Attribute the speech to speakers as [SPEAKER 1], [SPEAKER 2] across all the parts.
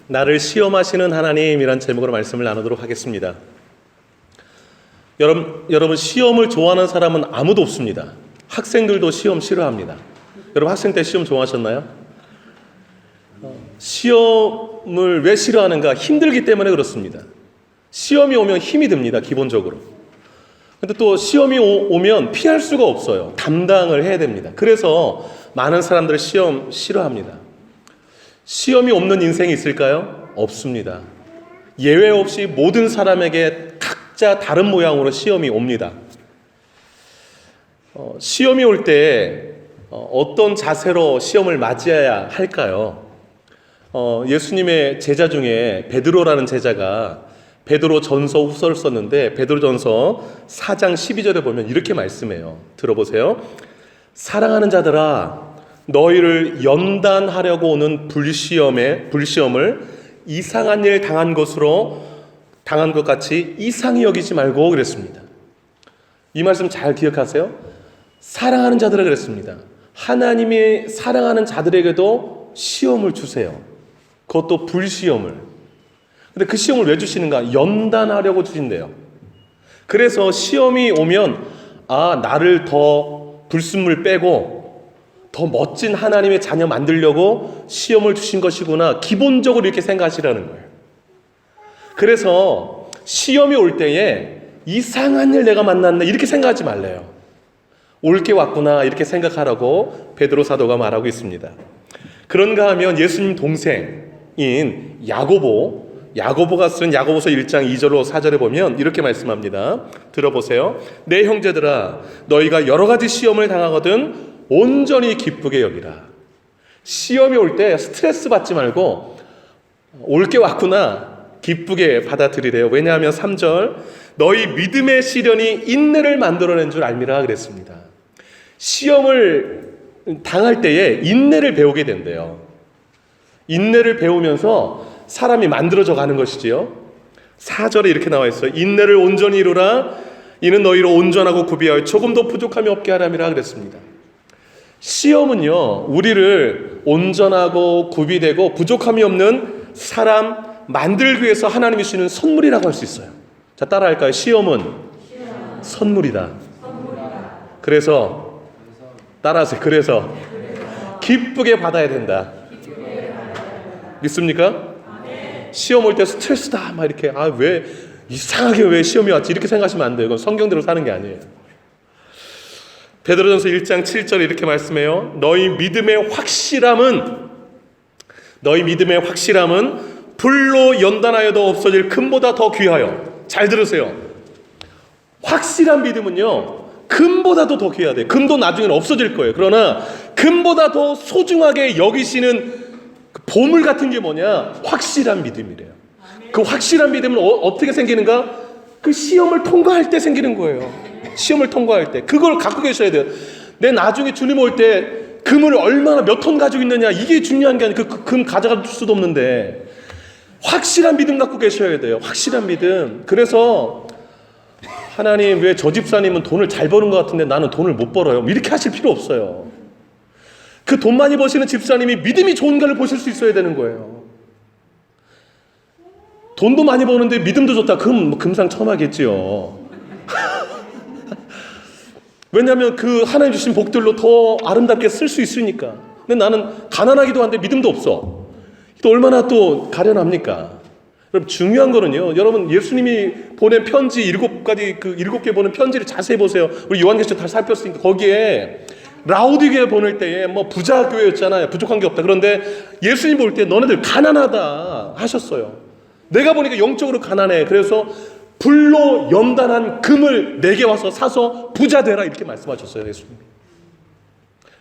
[SPEAKER 1] 나를 시험하시는 하나님이란 제목으로 말씀을 나누도록 하겠습니다. 여러분 시험을 좋아하는 사람은 아무도 없습니다. 학생들도 시험 싫어합니다. 여러분 학생 때 시험 좋아하셨나요? 시험을 왜 싫어하는가? 힘들기 때문에 그렇습니다. 시험이 오면 힘이 듭니다, 기본적으로. 근데 또 시험이 오면 피할 수가 없어요. 담당을 해야 됩니다. 그래서 많은 사람들 시험 싫어합니다. 시험이 없는 인생이 있을까요? 없습니다. 예외 없이 모든 사람에게 각자 다른 모양으로 시험이 옵니다. 시험이 올 때 어떤 자세로 시험을 맞이해야 할까요? 예수님의 제자 중에 베드로라는 제자가 베드로 전서 후서를 썼는데 베드로 전서 4장 12절에 보면 이렇게 말씀해요. 들어보세요. 사랑하는 자들아, 너희를 연단하려고 오는 불시험을 이상한 일 당한 것 같이 이상히 여기지 말고 그랬습니다. 이 말씀 잘 기억하세요. 사랑하는 자들아 그랬습니다. 하나님이 사랑하는 자들에게도 시험을 주세요. 그것도 불시험을. 근데 그 시험을 왜 주시는가? 연단하려고 주신대요. 그래서 시험이 오면 나를 더 불순물 빼고 더 멋진 하나님의 자녀 만들려고 시험을 주신 것이구나. 기본적으로 이렇게 생각하시라는 거예요. 그래서 시험이 올 때에 이상한 일 내가 만났네 이렇게 생각하지 말래요. 올 게 왔구나 이렇게 생각하라고 베드로 사도가 말하고 있습니다. 그런가 하면 예수님 동생인 야고보가 쓴 야고보서 1장 2절로 4절에 보면 이렇게 말씀합니다. 들어보세요. 내 형제들아, 너희가 여러 가지 시험을 당하거든 온전히 기쁘게 여기라. 시험이 올 때 스트레스 받지 말고 올 게 왔구나 기쁘게 받아들이래요. 왜냐하면 3절 너희 믿음의 시련이 인내를 만들어낸 줄 알미라 그랬습니다. 시험을 당할 때에 인내를 배우게 된대요. 인내를 배우면서 사람이 만들어져 가는 것이지요. 4절에 이렇게 나와 있어요. 인내를 온전히 이루라. 이는 너희로 온전하고 구비하여 조금도 부족함이 없게 하람이라 그랬습니다. 시험은요, 우리를 온전하고 구비되고 부족함이 없는 사람 만들기 위해서 하나님이 주시는 선물이라고 할 수 있어요. 자, 따라할까요? 시험은 선물이다. 그래서 따라하세요. 그래서 기쁘게 받아야 된다. 믿습니까? 시험 올 때 스트레스다 막 이렇게 왜 이상하게 왜 시험이 왔지 이렇게 생각하시면 안 돼요. 이건 성경대로 사는 게 아니에요. 베드로전서 1장 7절에 이렇게 말씀해요. 너희 믿음의 확실함은 불로 연단하여도 없어질 금보다 더 귀하여. 잘 들으세요. 확실한 믿음은요, 금보다도 더 귀하대. 금도 나중에는 없어질 거예요. 그러나 금보다 더 소중하게 여기시는 그 보물 같은 게 뭐냐? 확실한 믿음이래요. 그 확실한 믿음은 어떻게 생기는가? 그 시험을 통과할 때 생기는 거예요. 시험을 통과할 때. 그걸 갖고 계셔야 돼요. 내 나중에 주님 올 때 금을 얼마나 몇 톤 가지고 있느냐 이게 중요한 게 아니라 그 금 가져갈 수도 없는데 확실한 믿음 갖고 계셔야 돼요. 확실한 믿음. 그래서 하나님 왜 저 집사님은 돈을 잘 버는 것 같은데 나는 돈을 못 벌어요. 이렇게 하실 필요 없어요. 그 돈 많이 버시는 집사님이 믿음이 좋은가를 보실 수 있어야 되는 거예요. 돈도 많이 버는데 믿음도 좋다. 그럼 금상첨화겠지요. 왜냐하면 그 하나님 주신 복들로 더 아름답게 쓸 수 있으니까. 근데 나는 가난하기도 한데 믿음도 없어. 또 얼마나 또 가련합니까? 여러분 중요한 거는요. 여러분 예수님이 보낸 편지 7개 보낸 편지를 자세히 보세요. 우리 요한계시록 다 살폈으니까 거기에 라우디게에 보낼 때에 부자 교회였잖아요. 부족한 게 없다. 그런데 예수님 볼 때 너네들 가난하다 하셨어요. 내가 보니까 영적으로 가난해. 그래서 불로 연단한 금을 내게 와서 사서 부자 되라 이렇게 말씀하셨어요. 예수님.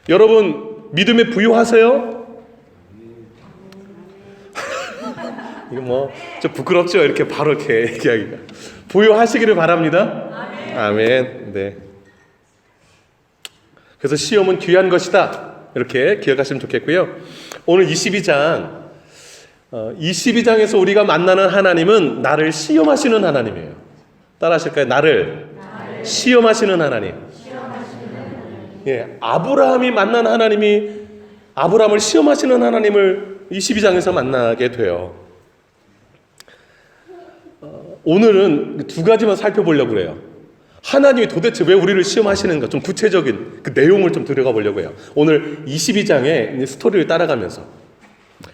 [SPEAKER 1] 여러분 믿음에 부유하세요? 이거 좀 부끄럽죠? 이렇게 바로 이렇게 얘기하기가. 부유하시기를 바랍니다. 아멘. 네. 그래서 시험은 귀한 것이다. 이렇게 기억하시면 좋겠고요. 오늘 22장에서 우리가 만나는 하나님은 나를 시험하시는 하나님이에요. 따라하실까요? 나를 시험하시는 하나님. 예, 아브라함이 만난 하나님이 아브라함을 시험하시는 하나님을 22장에서 만나게 돼요. 오늘은 두 가지만 살펴보려고 그래요. 하나님이 도대체 왜 우리를 시험하시는가, 좀 구체적인 그 내용을 좀 들어가 보려고 해요. 오늘 22장의 스토리를 따라가면서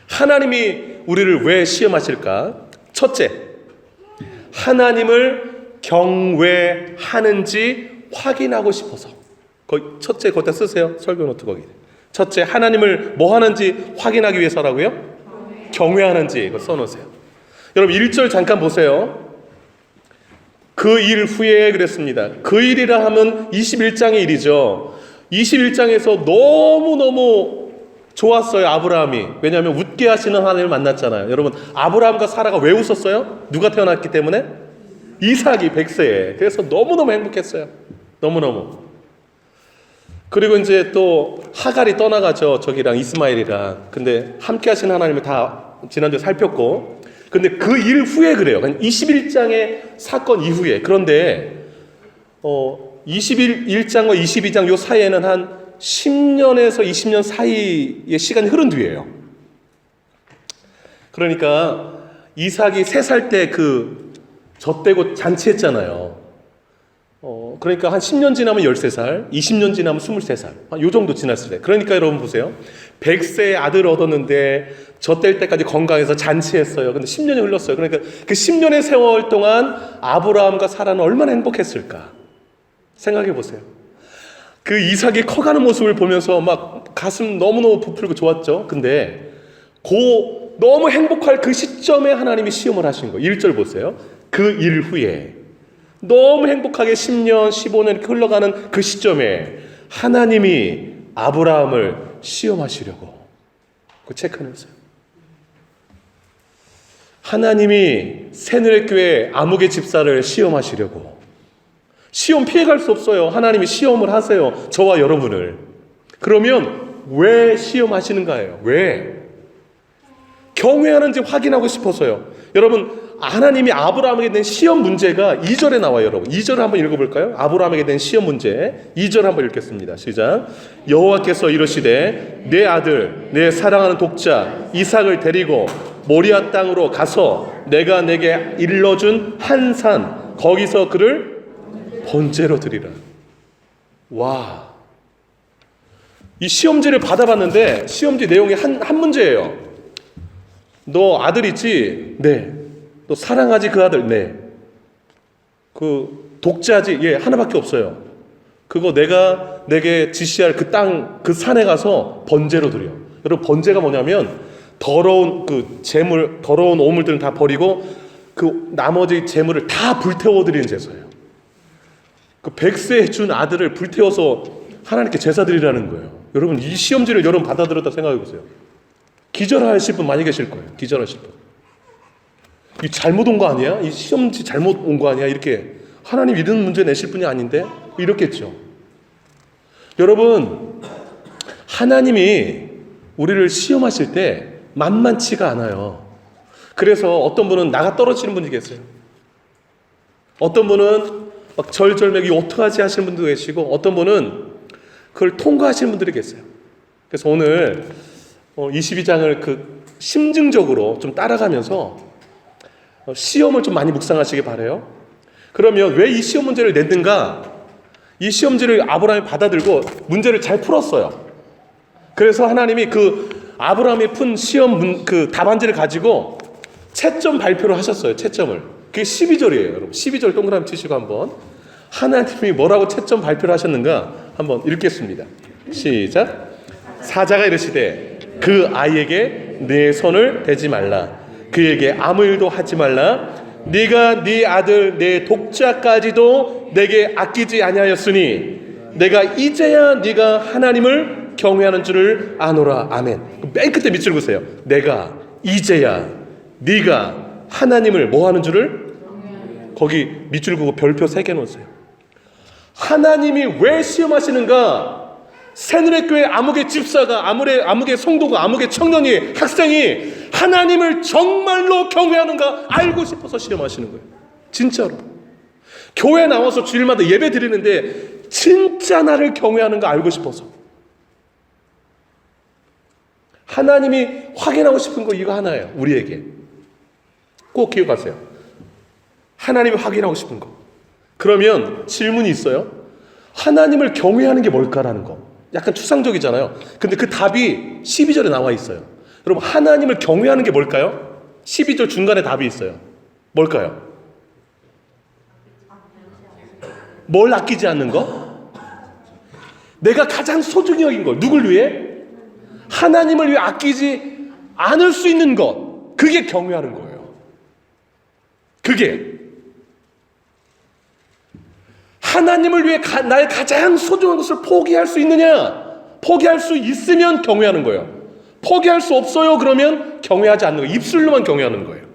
[SPEAKER 1] 하나님이 우리를 왜 시험하실까? 첫째, 하나님을 경외하는지 확인하고 싶어서. 첫째 거기다 쓰세요. 설교 노트 거기. 첫째, 하나님을 뭐 하는지 확인하기 위해서라고요? 경외하는지 이거 써놓으세요. 여러분 1절 잠깐 보세요. 그 일 후에 그랬습니다. 그 일이라 하면 21장의 일이죠. 21장에서 너무너무 좋았어요, 아브라함이. 왜냐하면 웃게 하시는 하나님을 만났잖아요. 여러분, 아브라함과 사라가 왜 웃었어요? 누가 태어났기 때문에? 이삭이 100세에. 그래서 너무너무 행복했어요. 너무너무. 그리고 이제 또 하갈이 떠나가죠. 저기랑 이스마엘이랑. 근데 함께 하신 하나님을 다 지난주에 살폈고, 근데 그 일 후에 그래요. 21장의 사건 이후에. 그런데 21장과 22장 요 사이에는 한 10년에서 20년 사이의 시간이 흐른 뒤에요. 그러니까 이삭이 3살 때 그 젖대고 잔치했잖아요. 그러니까 한 10년 지나면 13살, 20년 지나면 23살. 요 정도 지났을 때. 그러니까 여러분 보세요. 100세의 아들을 얻었는데 젖댈 때까지 건강해서 잔치했어요. 근데 10년이 흘렀어요. 그러니까 그 10년의 세월 동안 아브라함과 사라는 얼마나 행복했을까? 생각해 보세요. 그 이삭이 커가는 모습을 보면서 막 가슴 너무너무 부풀고 좋았죠. 근데 너무 행복할 그 시점에 하나님이 시험을 하신 거예요. 1절 보세요. 그 일 후에 너무 행복하게 10년, 15년 이렇게 흘러가는 그 시점에 하나님이 아브라함을 시험하시려고. 그 체크해주세요. 하나님이 새누리교회 아무개 집사를 시험하시려고. 시험 피해갈 수 없어요. 하나님이 시험을 하세요. 저와 여러분을. 그러면 왜 시험하시는가예요? 왜? 경외하는지 확인하고 싶어서요. 여러분, 하나님이 아브라함에게 낸 시험 문제가 2절에 나와요. 여러분 2절을 한번 읽어볼까요? 아브라함에게 낸 시험 문제 2절 한번 읽겠습니다. 시작. 여호와께서 이르시되 내 아들 내 사랑하는 독자 이삭을 데리고 모리아 땅으로 가서 내가 내게 일러준 한 산 거기서 그를 번제로 드리라. 와, 이 시험지를 받아봤는데 시험지 내용이 한 문제예요. 너 아들 있지? 네. 너 사랑하지 그 아들? 네. 그 독자지? 예, 하나밖에 없어요. 그거 내가 내게 지시할 그 땅, 그 산에 가서 번제로 드려. 여러분, 번제가 뭐냐면 더러운 그 재물, 더러운 오물들은 다 버리고 그 나머지 재물을 다 불태워 드리는 제사예요. 그 100세 준 아들을 불태워서 하나님께 제사 드리라는 거예요. 여러분, 이 시험지를 여러분 받아들였다 생각해 보세요. 기절하실 분 많이 계실 거예요. 기절하실 분. 이 잘못 온 거 아니야? 이 시험지 잘못 온 거 아니야? 이렇게 하나님 이런 문제 내실 분이 아닌데? 이렇겠죠. 여러분, 하나님이 우리를 시험하실 때 만만치가 않아요. 그래서 어떤 분은 나가 떨어지는 분이 계세요. 어떤 분은 막 절절매기 어떡하지 하시는 분도 계시고, 어떤 분은 그걸 통과하시는 분들이 계세요. 그래서 오늘 22장을 그 심증적으로 좀 따라가면서 시험을 좀 많이 묵상하시기 바라요. 그러면 왜 이 시험 문제를 냈는가? 이 시험지를 아브라함이 받아들고 문제를 잘 풀었어요. 그래서 하나님이 그 아브라함이 푼 시험 그 답안지를 가지고 채점 발표를 하셨어요. 채점을. 그게 12절이에요. 여러분 12절 동그라미 치시고 한번 하나님이 뭐라고 채점 발표를 하셨는가 한번 읽겠습니다. 시작. 사자가 이르시되 그 아이에게 내 손을 대지 말라. 그에게 아무 일도 하지 말라. 네가 네 아들 내 독자까지도 내게 아끼지 아니하였으니 내가 이제야 네가 하나님을 경외하는 줄을 아노라. 아멘. 맨 끝에 밑줄 그으세요. 내가 이제야 네가 하나님을 뭐 하는 줄을 거기 밑줄 그고 별표 3개 놓으세요. 하나님이 왜 시험하시는가? 새누리교회 아무개 집사가 아무개 성도가 아무개 청년이 학생이 하나님을 정말로 경외하는가 알고 싶어서 시험하시는 거예요. 진짜로. 교회 나와서 주일마다 예배 드리는데 진짜 나를 경외하는가 알고 싶어서. 하나님이 확인하고 싶은 거 이거 하나예요. 우리에게 꼭 기억하세요. 하나님이 확인하고 싶은 거. 그러면 질문이 있어요. 하나님을 경외하는 게 뭘까라는 거. 약간 추상적이잖아요. 근데 그 답이 12절에 나와 있어요. 여러분, 하나님을 경외하는 게 뭘까요? 12절 중간에 답이 있어요. 뭘까요? 뭘 아끼지 않는 거? 내가 가장 소중히 여긴 걸. 누굴 위해? 하나님을 위해 아끼지 않을 수 있는 것. 그게 경외하는 거예요. 그게 하나님을 위해 나의 가장 소중한 것을 포기할 수 있느냐? 포기할 수 있으면 경외하는 거예요. 포기할 수 없어요. 그러면 경외하지 않는 거예요. 입술로만 경외하는 거예요.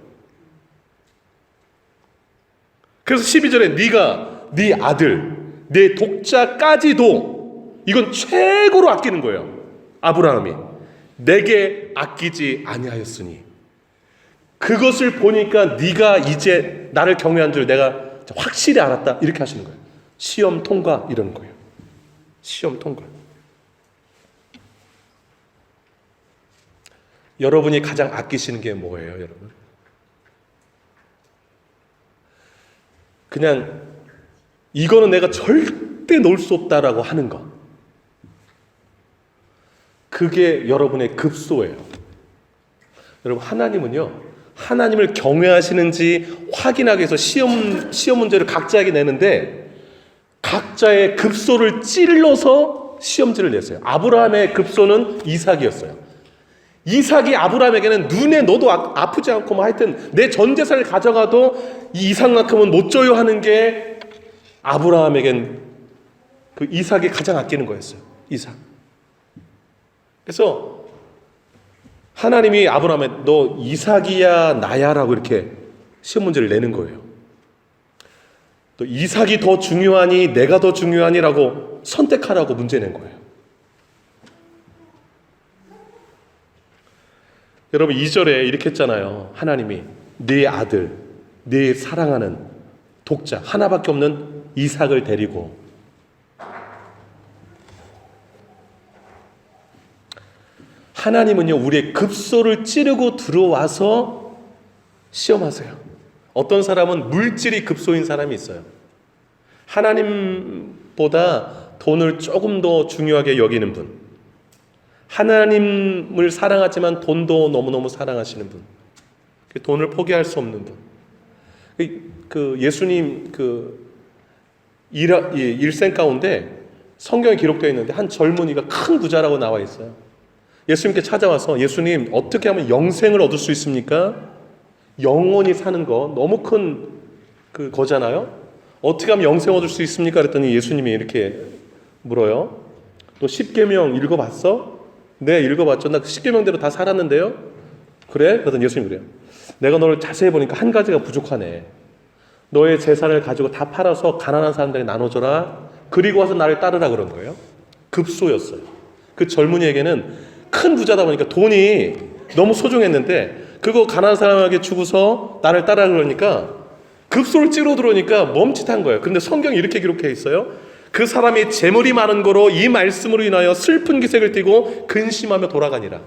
[SPEAKER 1] 그래서 12절에 네가 네 아들, 네 독자까지도 이건 최고로 아끼는 거예요. 아브라함이 내게 아끼지 아니하였으니 그것을 보니까 네가 이제 나를 경외한 줄 내가 확실히 알았다. 이렇게 하시는 거예요. 시험 통과 이러는 거예요. 시험 통과. 여러분이 가장 아끼시는 게 뭐예요, 여러분? 그냥 이거는 내가 절대 놓을 수 없다라고 하는 것. 그게 여러분의 급소예요. 여러분, 하나님은요, 하나님을 경외하시는지 확인하기 위해서 시험 문제를 각자에게 내는데 각자의 급소를 찔러서 시험지를 냈어요. 아브라함의 급소는 이삭이었어요. 이삭이 아브라함에게는 눈에 넣어도 아프지 않고 뭐 하여튼 내 전 재산을 가져가도 이 이삭만큼은 못 줘요 하는 게 아브라함에겐 그 이삭이 가장 아끼는 거였어요. 이삭. 그래서 하나님이 아브라함에 너 이삭이야 나야라고 이렇게 시험 문제를 내는 거예요. 또 이삭이 더 중요하니 내가 더 중요하니라고 선택하라고 문제 낸 거예요. 여러분 2절에 이렇게 했잖아요. 하나님이 네 아들, 네 사랑하는 독자 하나밖에 없는 이삭을 데리고 하나님은요 우리의 급소를 찌르고 들어와서 시험하세요. 어떤 사람은 물질이 급소인 사람이 있어요. 하나님보다 돈을 조금 더 중요하게 여기는 분, 하나님을 사랑하지만 돈도 너무너무 사랑하시는 분, 돈을 포기할 수 없는 분. 그 예수님 그 일생 가운데 성경에 기록되어 있는데 한 젊은이가 큰 부자라고 나와 있어요. 예수님께 찾아와서 예수님 어떻게 하면 영생을 얻을 수 있습니까? 영원히 사는 거 너무 큰 거잖아요. 어떻게 하면 영생 얻을 수 있습니까? 그랬더니 예수님이 이렇게 물어요. 너 십계명 읽어봤어? 네, 읽어봤죠. 나 그 십계명대로 다 살았는데요. 그래? 그랬더니 예수님이 그래요. 내가 너를 자세히 보니까 한 가지가 부족하네. 너의 재산을 가지고 다 팔아서 가난한 사람들에게 나눠줘라. 그리고 와서 나를 따르라 그런 거예요. 급소였어요. 그 젊은이에게는 큰 부자다 보니까 돈이 너무 소중했는데 그거 가난한 사람에게 주고서 나를 따라 그러니까 급소를 찌러 들어오니까 멈칫한 거예요. 그런데 성경이 이렇게 기록해 있어요. 그 사람이 재물이 많은 거로 이 말씀으로 인하여 슬픈 기색을 띠고 근심하며 돌아가니라.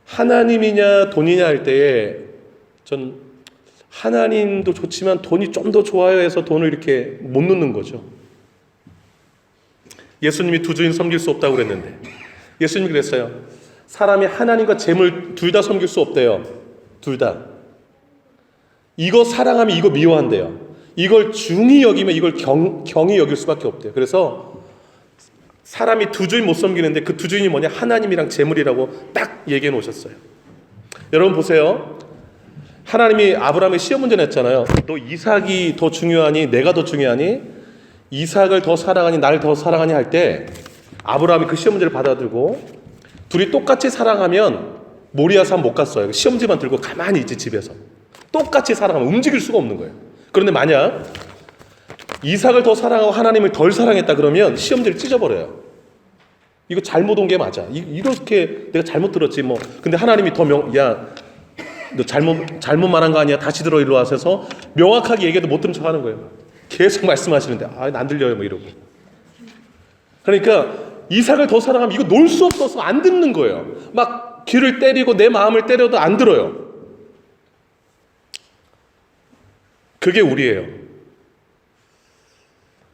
[SPEAKER 1] 하나님이냐 돈이냐 할 때에 전 하나님도 좋지만 돈이 좀 더 좋아요 해서 돈을 이렇게 못 넣는 거죠. 예수님이 두 주인 섬길 수 없다고 그랬는데 예수님이 그랬어요. 사람이 하나님과 재물 둘 다 섬길 수 없대요. 둘 다. 이거 사랑하면 이거 미워한대요. 이걸 중히 여기면 이걸 경히 여길 수밖에 없대요. 그래서 사람이 두 주인 못 섬기는데 그 두 주인이 뭐냐? 하나님이랑 재물이라고 딱 얘기해 놓으셨어요. 여러분 보세요. 하나님이 아브라함의 시험 문제 냈잖아요. 너 이삭이 더 중요하니 내가 더 중요하니? 이삭을 더 사랑하니 나를 더 사랑하니 할 때 아브라함이 그 시험 문제를 받아들고 둘이 똑같이 사랑하면 모리아 산 못 갔어요. 시험지만 들고 가만히 있지 집에서. 똑같이 사랑하면 움직일 수가 없는 거예요. 그런데 만약 이삭을 더 사랑하고 하나님을 덜 사랑했다 그러면 시험지를 찢어버려요. 이거 잘못 온 게 맞아. 이렇게 내가 잘못 들었지 뭐. 근데 하나님이 너 잘못 말한 거 아니야? 다시 들어 일로 와서 해서 명확하게 얘기해도 못 들은 척 하는 거예요. 계속 말씀하시는데 안 들려요 뭐 이러고. 그러니까 이삭을 더 사랑하면 이거 놓을 수 없어서 안 듣는 거예요. 막 귀를 때리고 내 마음을 때려도 안 들어요. 그게 우리예요.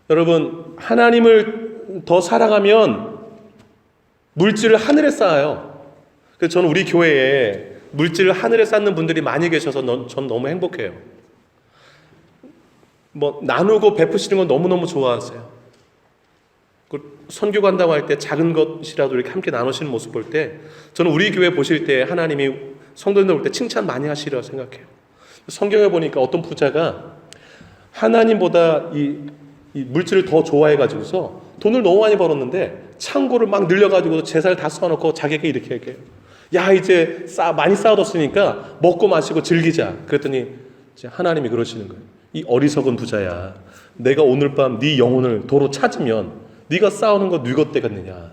[SPEAKER 1] 여러분, 하나님을 더 사랑하면 물질을 하늘에 쌓아요. 그래서 저는 우리 교회에 물질을 하늘에 쌓는 분들이 많이 계셔서 전 너무 행복해요. 뭐 나누고 베푸시는 건 너무너무 좋아하세요. 선교 간다고 할 때 작은 것이라도 이렇게 함께 나누시는 모습 볼 때 저는 우리 교회 보실 때 하나님이 성도들 볼 때 칭찬 많이 하시리라고 생각해요. 성경에 보니까 어떤 부자가 하나님보다 이 물질을 더 좋아해가지고서 돈을 너무 많이 벌었는데 창고를 막 늘려가지고 제사를 다 써놓고 자기에게 이렇게 얘기해요. 야, 이제 많이 쌓아뒀으니까 먹고 마시고 즐기자. 그랬더니 이제 하나님이 그러시는 거예요. 이 어리석은 부자야, 내가 오늘 밤 네 영혼을 도로 찾으면 네가 쌓아놓은 거 뉘것 되겠느냐.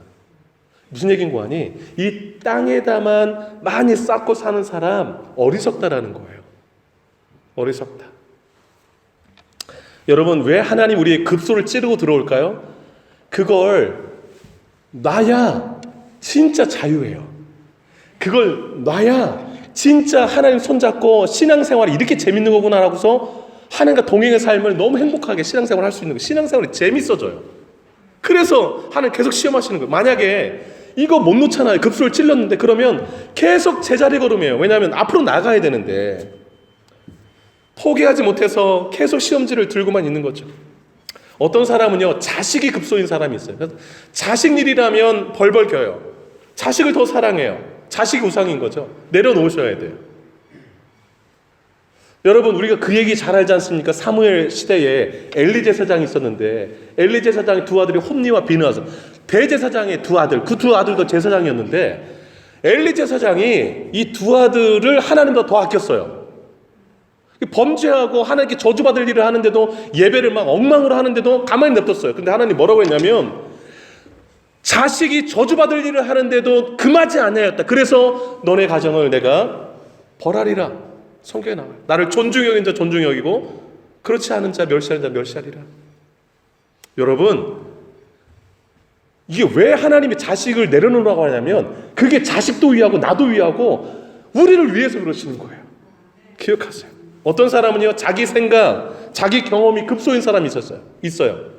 [SPEAKER 1] 무슨 얘기인 거 아니? 이 땅에다만 많이 쌓고 사는 사람 어리석다라는 거예요. 어리석다. 여러분, 왜 하나님 우리의 급소를 찌르고 들어올까요? 그걸 놔야 진짜 자유예요. 그걸 놔야 진짜 하나님 손잡고 신앙생활이 이렇게 재밌는 거구나라고서 하나님과 동행의 삶을 너무 행복하게 신앙생활을 할 수 있는 거예요. 신앙생활이 재밌어져요. 그래서 하나님 계속 시험하시는 거예요. 만약에 이거 못 놓잖아요. 급소를 찔렀는데 그러면 계속 제자리 걸음이에요. 왜냐하면 앞으로 나가야 되는데 포기하지 못해서 계속 시험지를 들고만 있는 거죠. 어떤 사람은요, 자식이 급소인 사람이 있어요. 그래서 자식 일이라면 벌벌 껴요. 자식을 더 사랑해요. 자식이 우상인 거죠. 내려놓으셔야 돼요. 여러분, 우리가 그 얘기 잘 알지 않습니까? 사무엘 시대에 엘리 제사장이 있었는데 엘리 제사장의 두 아들이 홈니와 비느하스, 대제사장의 두 아들, 그 두 아들도 제사장이었는데 엘리 제사장이 이 두 아들을 하나님보다 더 아꼈어요. 범죄하고 하나님께 저주받을 일을 하는데도, 예배를 막 엉망으로 하는데도 가만히 냅뒀어요. 근데 하나님 뭐라고 했냐면, 자식이 저주받을 일을 하는데도 금하지 아니하였다. 그래서 너네 가정을 내가 벌하리라. 성경에 나와요. 나를 존중히 여긴 자 존중히 여기고 그렇지 않은 자 멸시하는 자 멸시하리라. 여러분, 이게 왜 하나님이 자식을 내려놓으라고 하냐면 그게 자식도 위하고 나도 위하고 우리를 위해서 그러시는 거예요. 기억하세요. 어떤 사람은요, 자기 생각, 자기 경험이 급소인 사람이 있어요.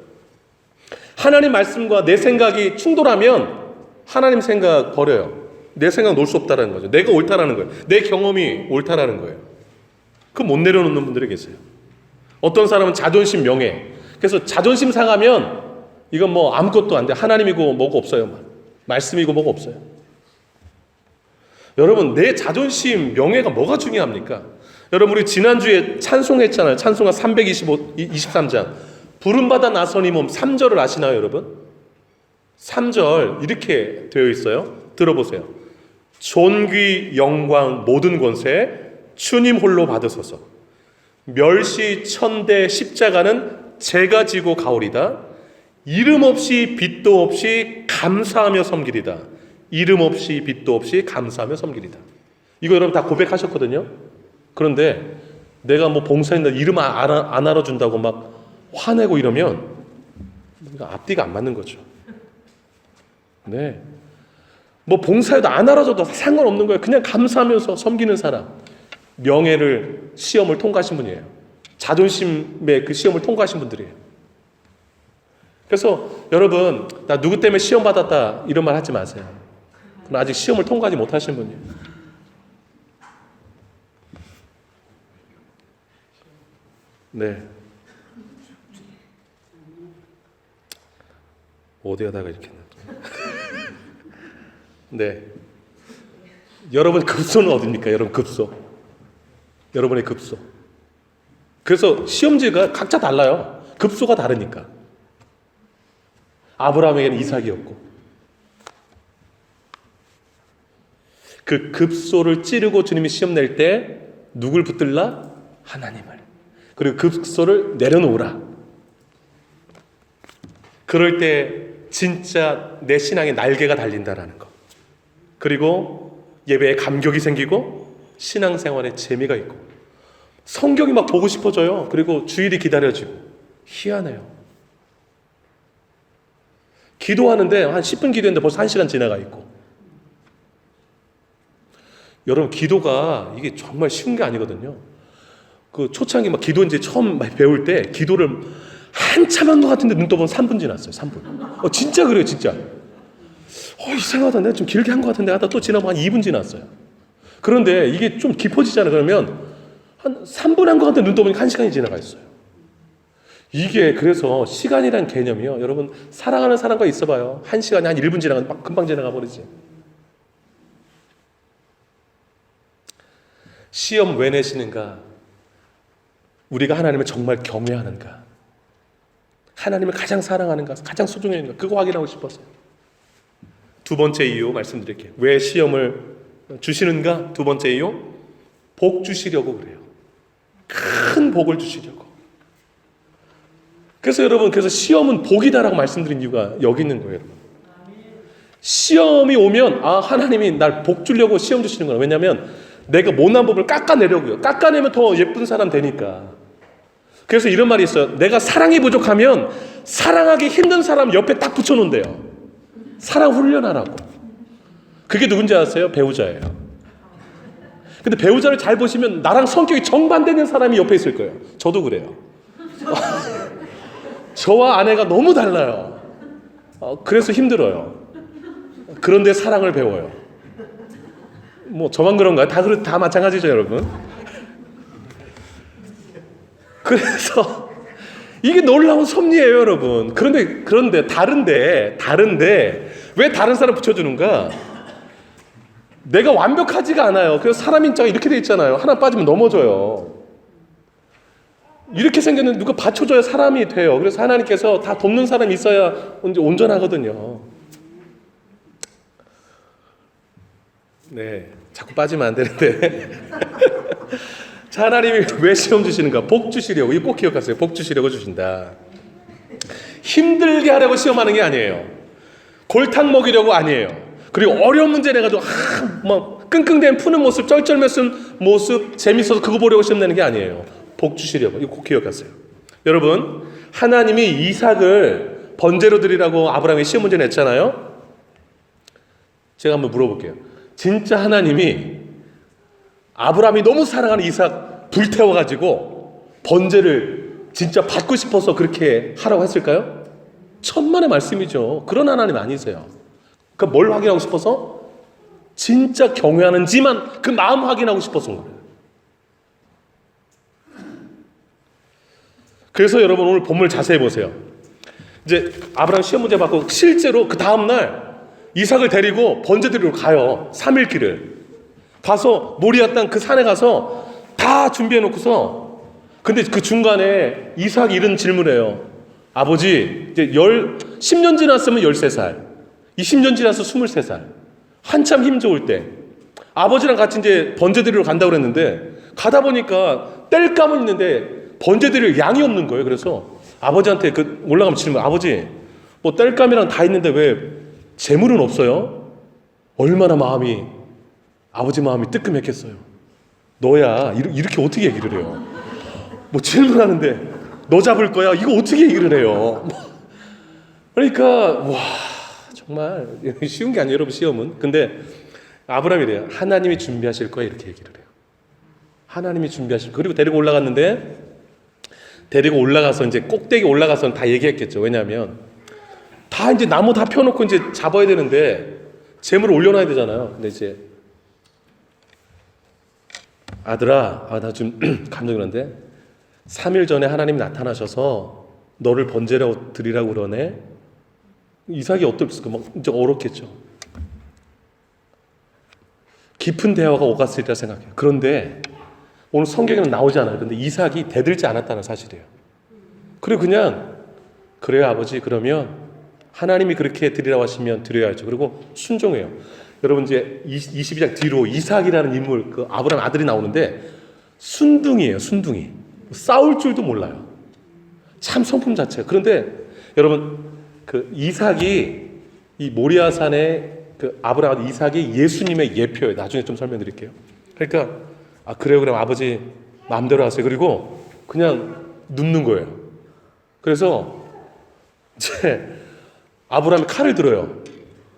[SPEAKER 1] 하나님 말씀과 내 생각이 충돌하면 하나님 생각 버려요. 내 생각 놓을 수 없다는 거죠. 내가 옳다라는 거예요. 내 경험이 옳다라는 거예요. 그거 못 내려놓는 분들이 계세요. 어떤 사람은 자존심, 명예. 그래서 자존심 상하면 이건 뭐 아무것도 안 돼. 하나님이고 뭐고 없어요. 말씀이고 뭐고 없어요. 여러분, 내 자존심, 명예가 뭐가 중요합니까? 여러분, 우리 지난주에 찬송했잖아요. 찬송가 323장. 부름받아 나선 이 몸 3절을 아시나요, 여러분? 3절 이렇게 되어 있어요. 들어보세요. 존귀, 영광, 모든 권세 주님 홀로 받으소서. 멸시, 천대, 십자가는 제가 지고 가오리다. 이름 없이 빚도 없이 감사하며 섬기리다. 이름 없이 빚도 없이 감사하며 섬기리다. 이거 여러분 다 고백하셨거든요. 그런데 내가 뭐 봉사인데 이름 안 알아준다고 막 화내고 이러면 앞뒤가 안 맞는 거죠. 네. 뭐 봉사에도 안 알아줘도 상관없는 거예요. 그냥 감사하면서 섬기는 사람. 명예를, 시험을 통과하신 분이에요. 자존심의 그 시험을 통과하신 분들이에요. 그래서 여러분, 나 누구 때문에 시험 받았다 이런 말 하지 마세요. 그건 아직 시험을 통과하지 못하신 분이에요. 네. 어디 하다가 이렇게 네. 여러분 급소는 어디입니까? 여러분 급소. 여러분의 급소. 그래서 시험지가 각자 달라요. 급소가 다르니까. 아브라함에게는 이삭이었고, 그 급소를 찌르고 주님이 시험 낼 때 누굴 붙들라? 하나님을. 그리고 급소를 내려놓으라. 그럴 때 진짜 내 신앙의 날개가 달린다라는 거. 그리고 예배에 감격이 생기고 신앙생활에 재미가 있고 성경이 막 보고 싶어져요. 그리고 주일이 기다려지고. 희한해요. 기도하는데 한 10분 기도했는데 벌써 1시간 지나가 있고. 여러분, 기도가 이게 정말 쉬운 게 아니거든요. 그 초창기 막 기도 이제 처음 배울 때 기도를 한참 한 것 같은데 눈 떠보면 3분 지났어요. 3분. 진짜 그래요, 진짜. 이상하다. 내가 좀 길게 한 것 같은데 하다 또 지나면 한 2분 지났어요. 그런데 이게 좀 깊어지잖아요. 그러면 한 3분 한 것 같은데 눈 떠보니까 1시간이 지나가 있어요. 이게 그래서 시간이란 개념이요. 여러분, 사랑하는 사람과 있어봐요. 1시간이 한 1분 지나가면 막 금방 지나가 버리지. 시험 왜 내시는가? 우리가 하나님을 정말 경외하는가? 하나님을 가장 사랑하는가? 가장 소중히 하는가? 그거 확인하고 싶었어요. 두 번째 이유 말씀드릴게요. 왜 시험을 주시는가? 두 번째 이유, 복 주시려고 그래요. 큰 복을 주시려고. 그래서 여러분, 그래서 시험은 복이다라고 말씀드린 이유가 여기 있는 거예요. 여러분. 시험이 오면 하나님이 날 복 주려고 시험 주시는 거예요. 왜냐하면 내가 못난 법을 깎아내려고요. 깎아내면 더 예쁜 사람 되니까. 그래서 이런 말이 있어요. 내가 사랑이 부족하면 사랑하기 힘든 사람 옆에 딱 붙여놓는데요. 사랑 훈련하라고. 그게 누군지 아세요? 배우자예요. 근데 배우자를 잘 보시면 나랑 성격이 정반대된 사람이 옆에 있을 거예요. 저도 그래요. 저와 아내가 너무 달라요. 그래서 힘들어요. 그런데 사랑을 배워요. 뭐 저만 그런가요? 다 마찬가지죠, 여러분. 그래서 이게 놀라운 섭리예요, 여러분. 그런데 다른데 왜 다른 사람 붙여주는가? 내가 완벽하지가 않아요. 그래서 사람 인자가 이렇게 돼 있잖아요. 하나 빠지면 넘어져요. 이렇게 생겼는데 누가 받쳐줘야 사람이 돼요. 그래서 하나님께서 다 돕는 사람이 있어야 이제 온전하거든요. 네, 자꾸 빠지면 안 되는데. 자, 하나님이 왜 시험 주시는가? 복 주시려고. 이거 꼭 기억하세요. 복 주시려고 주신다. 힘들게 하려고 시험하는 게 아니에요. 골탕 먹이려고 아니에요. 그리고 어려운 문제 내가지고 막 끙끙대는 푸는 모습, 쩔쩔매는 모습 재밌어서 그거 보려고 시험 내는 게 아니에요. 복 주시려고. 이거 꼭 기억하세요. 여러분, 하나님이 이삭을 번제로 드리라고 아브라함이 시험 문제 냈잖아요. 제가 한번 물어볼게요. 진짜 하나님이 아브라함이 너무 사랑하는 이삭 불태워가지고 번제를 진짜 받고 싶어서 그렇게 하라고 했을까요? 천만의 말씀이죠. 그런 하나님 아니세요. 그러니까 뭘 확인하고 싶어서? 진짜 경외하는지만 그 마음 확인하고 싶어서 온 거예요. 그래서 여러분, 오늘 본문을 자세히 보세요. 이제 아브라함 시험 문제 받고 실제로 그 다음날 이삭을 데리고 번제 드리러 가요. 3일 길을 가서 모리아 땅 그 산에 가서 다 준비해 놓고서, 근데 그 중간에 이삭이 이런 질문을 해요. 아버지, 이제 10년 지났으면 13살, 20년 지나서 23살, 한참 힘 좋을 때 아버지랑 같이 이제 번제 드리러 간다고 그랬는데, 가다 보니까 땔감은 있는데 번제 드릴 양이 없는 거예요. 그래서 아버지한테 올라가면 질문, 아버지, 뭐 땔감이랑 다 있는데 왜 재물은 없어요? 얼마나 아버지 마음이 뜨끔했겠어요. 너야 이렇게 어떻게 얘기를 해요? 뭐 질문하는데 너 잡을 거야? 이거 어떻게 얘기를 해요? 그러니까 와, 정말 쉬운 게 아니에요, 여러분. 시험은. 근데 아브라함이래요. 하나님이 준비하실 거야, 이렇게 얘기를 해요. 하나님이 준비하실 거야. 그리고 데리고 올라가서 이제 꼭대기 올라가서는 다 얘기했겠죠. 왜냐하면 다 이제 나무 다 펴놓고 이제 잡아야 되는데 재물을 올려놔야 되잖아요. 근데 이제 아들아, 나 좀 감동이 그런데 3일 전에 하나님이 나타나셔서 너를 번제라고 드리라고 그러네. 이삭이 어떨까? 막 이제 어렵겠죠. 깊은 대화가 오갔으리라 생각해요. 그런데 오늘 성경에는 나오지 않아요. 근데 이삭이 대들지 않았다는 사실이에요. 그리고 그냥 그래요 아버지, 그러면 하나님이 그렇게 드리라고 하시면 드려야죠. 그리고 순종해요. 여러분, 이제 22장 뒤로 이삭이라는 인물, 그 아브라함 아들이 나오는데 순둥이에요. 순둥이. 싸울 줄도 몰라요. 참 성품 자체가. 그런데 여러분, 그 이삭이 이 모리아산의 그 아브라함 이삭이 예수님의 예표예요. 나중에 좀 설명드릴게요. 그러니까 그래요, 그럼 아버지 마음대로 하세요. 그리고 그냥 눕는 거예요. 그래서 이제 아브라함이 칼을 들어요.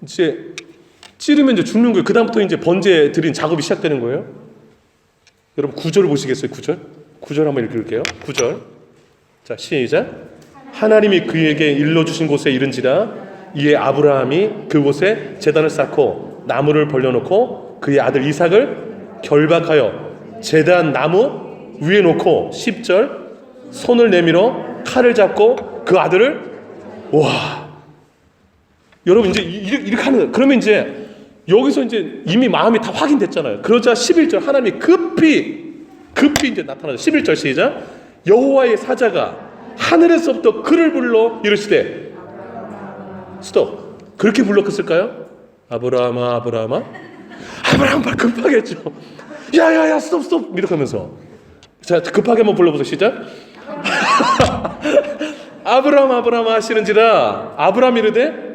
[SPEAKER 1] 이제 찌르면 이제 죽는 거예요. 그 다음부터 이제 번제 드린 작업이 시작되는 거예요. 여러분 9절 보시겠어요? 9절? 9절 한번 읽을게요. 9절. 자, 시작. 하나님이 그에게 일러주신 곳에 이른지라 이에 아브라함이 그곳에 제단을 쌓고 나무를 벌려놓고 그의 아들 이삭을 결박하여 제단 나무 위에 놓고 10절 손을 내밀어 칼을 잡고 그 아들을 와 여러분 이제 이렇게 하는 거예요. 그러면 이제 여기서 이제 이미 마음이 다 확인됐잖아요. 그러자 11절 하나님이 급히 이제 나타나죠. 11절 시작. 여호와의 사자가 하늘에서부터 그를 불러 이르시되 스톱. 그렇게 불렀을까요? 아브라함아 아브라함아. 아브라함 말 급하게 했죠. 야야야 스톱 이렇게 하면서. 자 급하게 한번 불러보세요. 시작. 아브라함 하시는지라 아브라함 이르되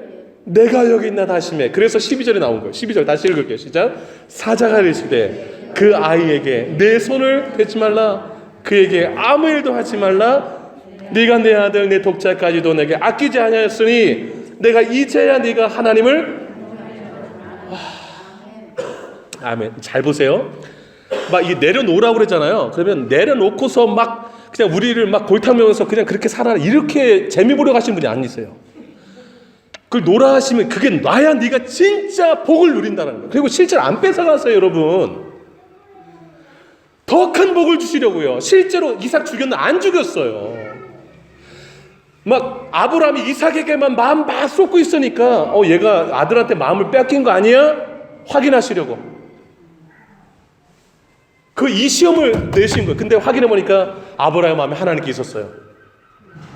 [SPEAKER 1] 내가 여기 있나 다시매. 그래서 12절에 나온 거예요. 12절 다시 읽을게요. 시작. 사자가 이르시되 그 아이에게 내 손을 대지 말라. 그에게 아무 일도 하지 말라. 네가 내 아들 내 독자까지도 내게 아끼지 아니하였으니 내가 이제야 네가 하나님을 아멘. 잘 보세요. 막 이 내려놓으라고 그러잖아요. 그러면 내려놓고서 막 그냥 우리를 막 골탕 먹으면서 그냥 그렇게 살아라 이렇게 재미 보려 가시는 분이 아니세요. 그걸 놓으라 하시면 그게 놔야 네가 진짜 복을 누린다는 거예요. 그리고 실제로 안 뺏어가세요, 여러분. 더 큰 복을 주시려고요. 실제로 이삭 죽였나 안 죽였어요. 막 아브라함이 이삭에게만 마음 막 쏟고 있으니까 얘가 아들한테 마음을 뺏긴 거 아니야? 확인하시려고. 이 시험을 내신 거예요. 근데 확인해 보니까 아브라함 마음에 하나님께 있었어요.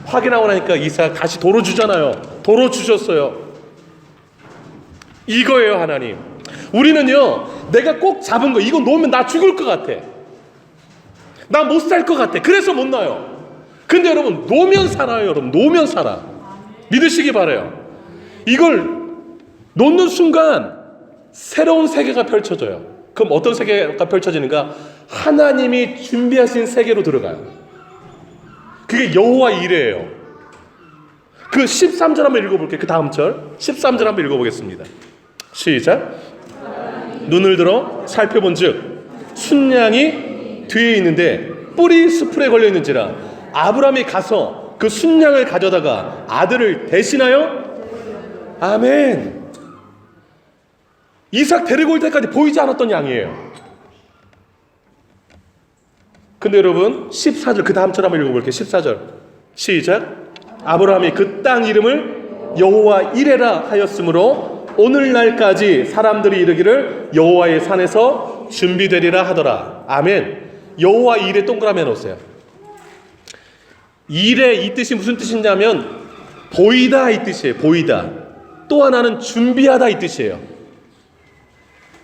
[SPEAKER 1] 확인하고 나니까 이삭 다시 도로 주잖아요. 도로 주셨어요. 이거예요, 하나님. 우리는요, 내가 꼭 잡은 거 이거 놓으면 나 죽을 것 같아. 나 못 살 것 같아. 그래서 못 놔요. 근데 여러분 놓으면 살아요. 여러분 놓으면 살아. 믿으시기 바라요. 이걸 놓는 순간 새로운 세계가 펼쳐져요. 그럼 어떤 세계가 펼쳐지는가? 하나님이 준비하신 세계로 들어가요. 그게 여호와 이레예요. 그 13절 한번 읽어볼게요. 그 다음 절 13절 한번 읽어보겠습니다. 시작. 눈을 들어 살펴본즉 순양이 뒤에 있는데 뿔이 수풀에 걸려 있는지라 아브라함이 가서 그 순양을 가져다가 아들을 대신하여 아멘. 이삭 데리고 올 때까지 보이지 않았던 양이에요. 근데 여러분 14절 그 다음 절 한번 읽어볼게요. 14절 시작. 아브라함이 그 땅 이름을 여호와 이레라 하였으므로 오늘날까지 사람들이 이르기를 여호와의 산에서 준비되리라 하더라. 아멘. 여호와 이레 동그라미 해놓으세요. 이레 이 뜻이 무슨 뜻이냐면 보이다 이 뜻이에요. 보이다. 또 하나는 준비하다 이 뜻이에요.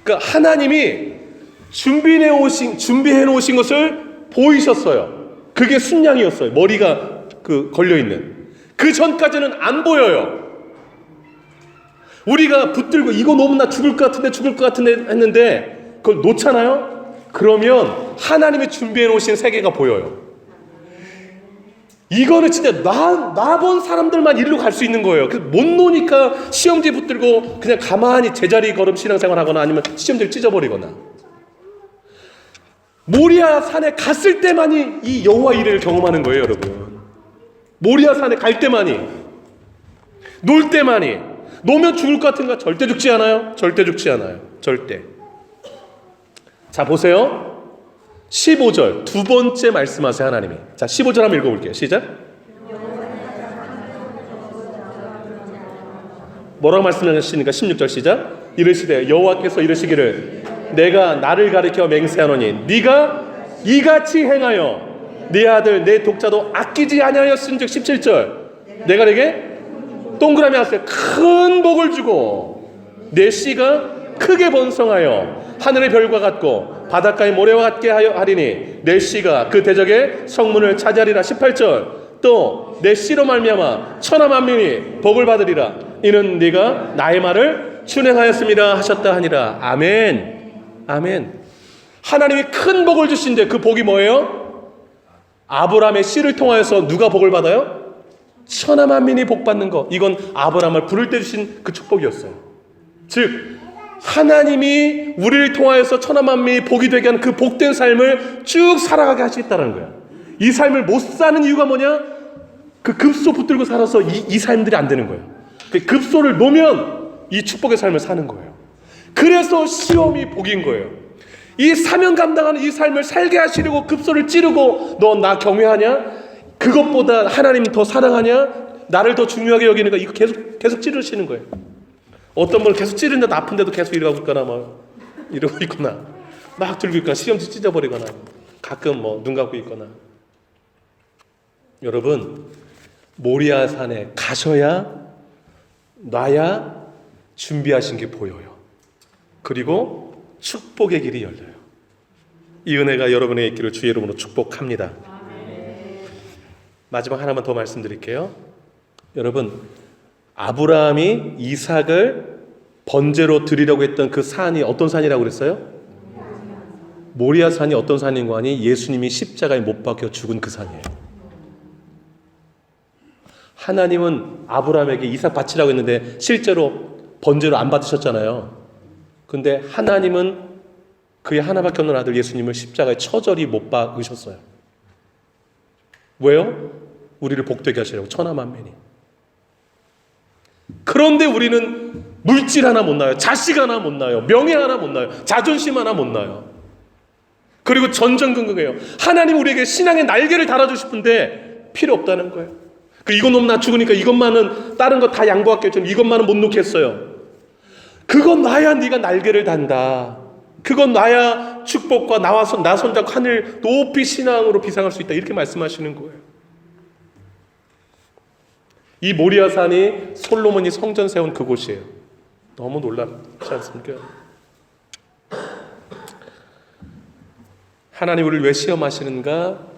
[SPEAKER 1] 그러니까 하나님이 준비해 놓으신 것을 보이셨어요. 그게 순양이었어요. 머리가 걸려 있는. 그 전까지는 안 보여요. 우리가 붙들고 이거 놓으면 나 죽을 것 같은데 했는데 그걸 놓잖아요. 그러면 하나님이 준비해 놓으신 세계가 보여요. 이거는 진짜 나 본 사람들만 일로 갈 수 있는 거예요. 그래서 못 노니까 시험지 붙들고 그냥 가만히 제자리 걸음 신앙생활 하거나 아니면 시험지를 찢어버리거나. 모리아 산에 갔을 때만이 이 여호와 이레를 경험하는 거예요, 여러분. 모리아 산에 갈 때만이, 놀 때만이. 놓으면 죽을 것 같은가? 절대 죽지 않아요. 절대 죽지 않아요. 절대. 자, 보세요. 15절 두 번째 말씀하세요, 하나님이. 자, 15절 한번 읽어볼게요. 시작. 뭐라고 말씀하시니까 16절 시작. 이르시되 여호와께서 이르시기를 내가 나를 가리켜 맹세하노니 네가 이같이 행하여 네 아들 내 독자도 아끼지 아니하였은즉 17절 내가 내게 동그라미 하세요. 큰 복을 주고 내 씨가 크게 번성하여 하늘의 별과 같고 바닷가의 모래와 같게 하리니 내 씨가 그 대적의 성문을 차지하리라. 18절 또 내 씨로 말미암아 천하 만민이 복을 받으리라. 이는 네가 나의 말을 준행하였습니다 하셨다 하니라. 아멘. 아멘. 하나님이 큰 복을 주신데 그 복이 뭐예요? 아브라함의 씨를 통하여서 누가 복을 받아요? 천하 만민이 복 받는 거. 이건 아브라함을 부를 때 주신 그 축복이었어요. 즉 하나님이 우리를 통하여서 천하만민이 복이 되게 하는 그 복된 삶을 쭉 살아가게 하시겠다는 거야. 이 삶을 못 사는 이유가 뭐냐? 그 급소 붙들고 살아서 이 삶들이 안 되는 거예요. 그 급소를 놓으면 이 축복의 삶을 사는 거예요. 그래서 시험이 복인 거예요. 이 사명 감당하는 이 삶을 살게 하시려고 급소를 찌르고 너 나 경외하냐? 그것보다 하나님 더 사랑하냐? 나를 더 중요하게 여기는가? 이거 계속 찌르시는 거예요. 어떤 분은 계속 찌르는데도 아픈데도 계속 이러고 있거나 이러고 있거나 막 들고 있거나 시험지 찢어버리거나 가끔 눈 감고 있거나. 여러분, 모리아 산에 가셔야 놔야 준비하신 게 보여요. 그리고 축복의 길이 열려요. 이 은혜가 여러분의 있기를 주의 이름으로 축복합니다. 마지막 하나만 더 말씀드릴게요. 여러분, 아브라함이 이삭을 번제로 드리려고 했던 그 산이 어떤 산이라고 그랬어요? 모리아 산이 어떤 산인 거 아니? 예수님이 십자가에 못 박혀 죽은 그 산이에요. 하나님은 아브라함에게 이삭 바치라고 했는데 실제로 번제로 안 받으셨잖아요. 근데 하나님은 그의 하나밖에 없는 아들 예수님을 십자가에 처절히 못 박으셨어요. 왜요? 우리를 복되게 하시려고, 천하만민이. 그런데 우리는 물질 하나 못 나요. 자식 하나 못 나요. 명예 하나 못 나요. 자존심 하나 못 나요. 그리고 전전긍긍해요. 하나님 우리에게 신앙의 날개를 달아주시는데 필요 없다는 거예요. 이건 너무 낮추니까 이것만은 다른 거 다 양보할게요. 이것만은 못 놓겠어요. 그건 놔야 네가 날개를 단다. 그건 놔야 축복과 나 손잡고 하늘 높이 신앙으로 비상할 수 있다. 이렇게 말씀하시는 거예요. 이 모리아산이 솔로몬이 성전 세운 그곳이에요. 너무 놀랍지 않습니까? 하나님 우리를 왜 시험하시는가?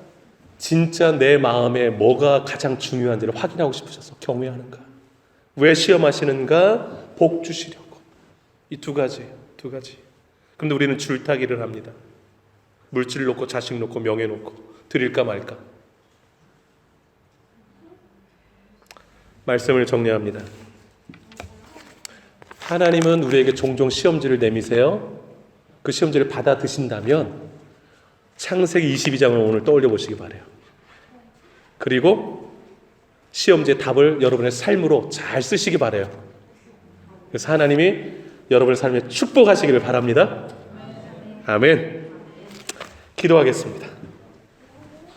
[SPEAKER 1] 진짜 내 마음에 뭐가 가장 중요한지를 확인하고 싶으셔서 경외하는가? 왜 시험하시는가? 복 주시려고. 이 두 가지. 그런데 우리는 줄타기를 합니다. 물질 놓고 자식 놓고 명예 놓고 드릴까 말까. 말씀을 정리합니다. 하나님은 우리에게 종종 시험지를 내미세요. 그 시험지를 받아 드신다면 창세기 22장을 오늘 떠올려 보시기 바라요. 그리고 시험지의 답을 여러분의 삶으로 잘 쓰시기 바라요. 그래서 하나님이 여러분의 삶에 축복하시기를 바랍니다. 아멘. 기도하겠습니다.